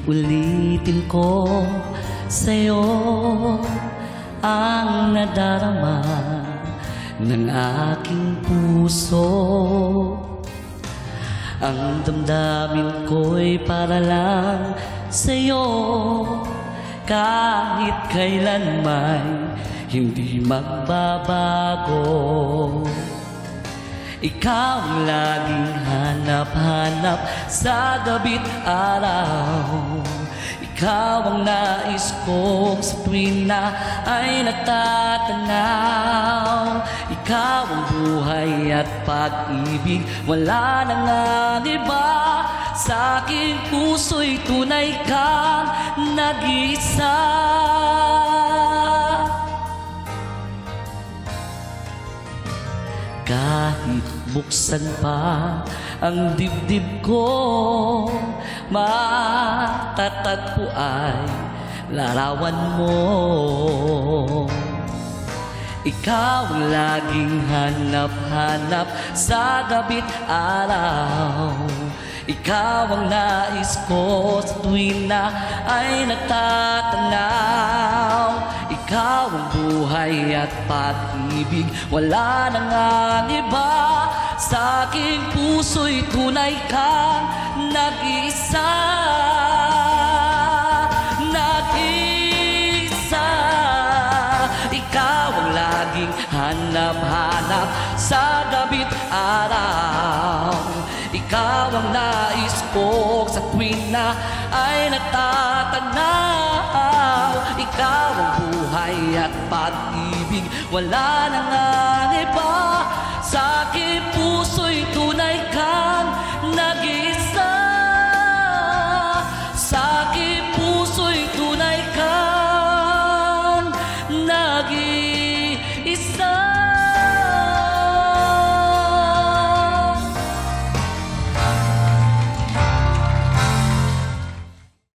Ulitin ko sa'yo ang nadarama ng aking puso. Ang damdamin ko'y para lang sa'yo, kahit kailan may hindi magbabago. Ikaw ang laging hanap-hanap sa gabi't araw. Ikaw ang nais kong sa tuwing na ay natatanaw. Ikaw ang buhay at pag-ibig, wala nang iba. Sa aking puso'y tunay kang nag-iisa. Kahit buksan pa ang dibdib ko, matatagpo ay larawan mo. Ikaw ang laging hanap-hanap sa gabi't araw. Ikaw ang nais ko sa tuwing na ay natatanaw. Ikaw ang buhay at pag-ibig, wala nang iba. Sa aking puso'y tunay kang nag-iisa. Nag-iisa. Ikaw ang laging hanap-hanap sa gabi't araw. Ikaw ang nais ko sa tuwing na ay natatanaw. Ikaw ang buhay at pag-ibig, wala nang iba. Sa aking puso'y tunay